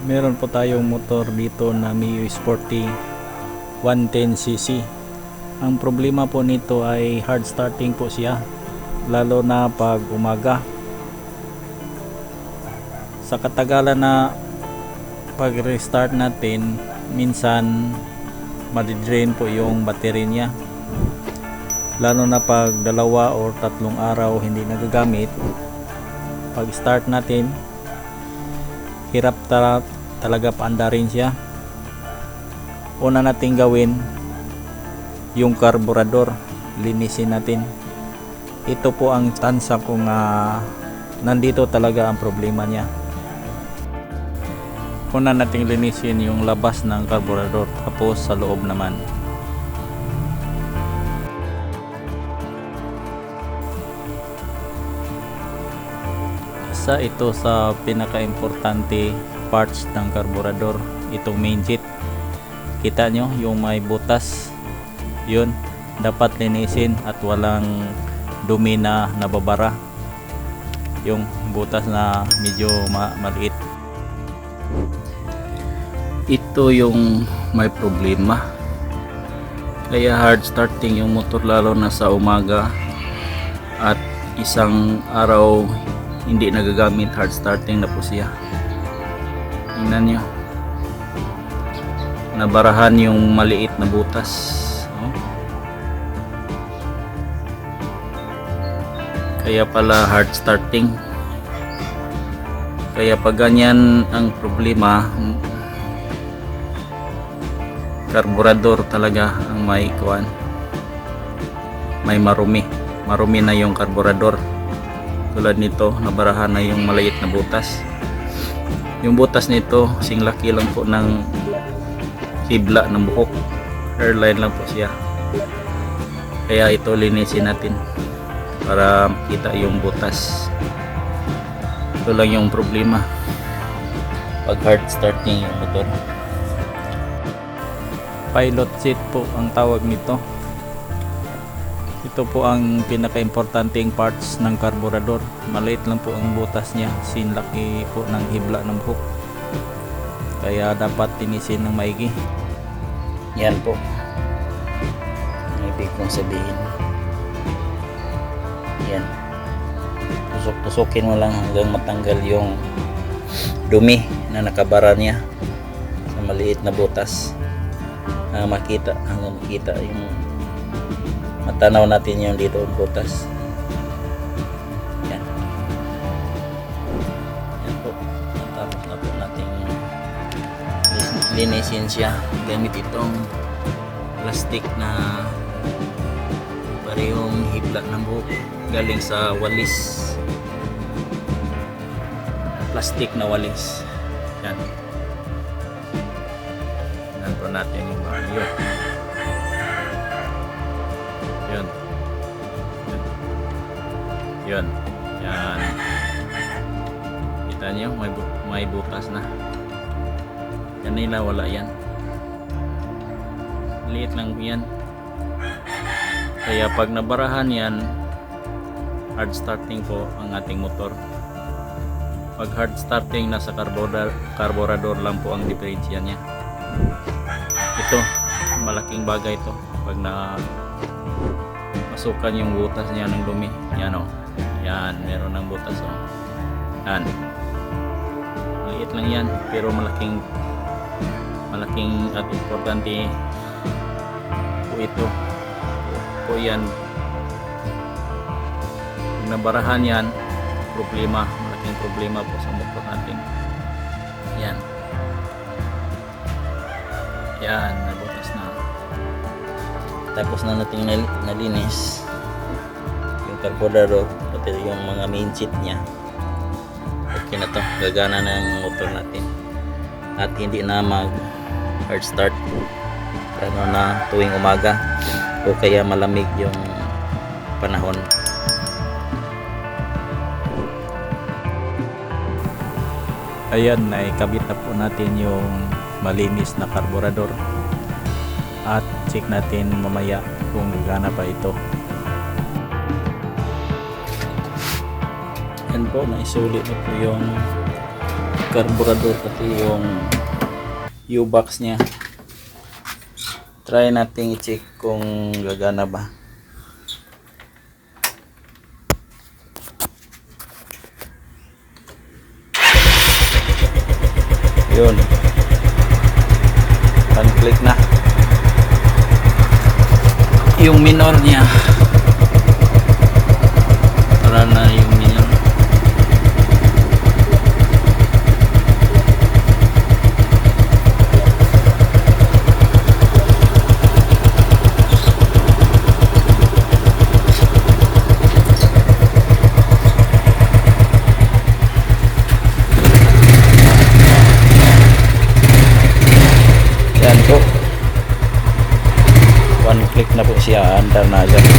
Meron po tayong motor dito na Mio Sporty 110cc. Ang problema po nito ay hard starting po siya, lalo na pag umaga. Sa katagalan na pag restart natin, minsan madidrain po yung battery niya, lalo na pag 2 o 3 araw hindi nagagamit. Pag start natin, hirap talaga paandarin siya. Una nating gawin yung karburador, linisin natin. Ito po ang tansa kung nandito talaga ang problema niya. Una nating linisin yung labas ng karburador, tapos sa loob naman. Isa ito sa pinaka-importante parts ng karburador, itong main jet. Kita nyo yung may butas, yun dapat linisin at walang dumi na nababara, yung butas na medyo maliit. Ito yung may problema, kaya hard starting yung motor, lalo na sa umaga at isang araw hindi nagagamit, hard starting na po siya. Tingnan nyo, nabarahan yung maliit na butas. Kaya pala hard starting. Kaya pag ganyan ang problema, karburador talaga ang may kuwan, may marumi na yung karburador. Tulad nito, nabarahan na yung maliit na butas. Yung butas nito singlaki lang po ng hibla ng buhok, hairline lang po siya. Kaya ito linisin natin para makita yung butas. Ito lang yung problema pag hard starting yung motor. Pilot seat po ang tawag nito. Ito po ang pinaka-importanting parts ng karburador. Maliit lang po ang butas niya, sinlaki po ng hibla ng buhok. Kaya dapat tinisin ng maigi. Yan po ang ibig kong sabihin. Yan, tusok-tusokin mo lang hanggang matanggal yung dumi na nakabara niya sa maliit na butas. Hanggang makita yung matanaw natin yung dito ang butas. Yan. Yan po, natapos na po natin linisin siya gamit itong plastic na parehong hibla ng buhok, galing sa walis, plastic na walis. Yan, yan po natin yung baryo. Yun, yun, yan, kita nyo may butas na. Kanina wala yan, liit lang yan. Kaya pag nabarahan yan, hard starting po ang ating motor. Pag hard starting, nasa carburador lang po ang diferensya niya. Ito, malaking bagay ito. Pag na masukan yung butas niya ng dumi, yan o, yan, meron ng butas o. Yan, maliit lang yan, pero malaking at importante po ito po yan. Pag nabarahan yan, malaking problema po sa motor natin. Yan, yan, nabutas na. Tapos na natin nalinis yung carburetor, pati yung mga main seat nya. Okay na to, gagana na ang motor natin at hindi na mag hard start lalo na tuwing umaga o kaya malamig yung panahon. Ayan, naikabit na po natin yung malinis na carburetor at check natin mamaya kung gana pa ito. Yan po, naisulit na po yung carburetor pati yung U-box niya. Try natin i-check kung gagana ba. Yun. Click na. Yung minor niya. Tara na yung minor. Yan po. One click na po siya, andar na dyan.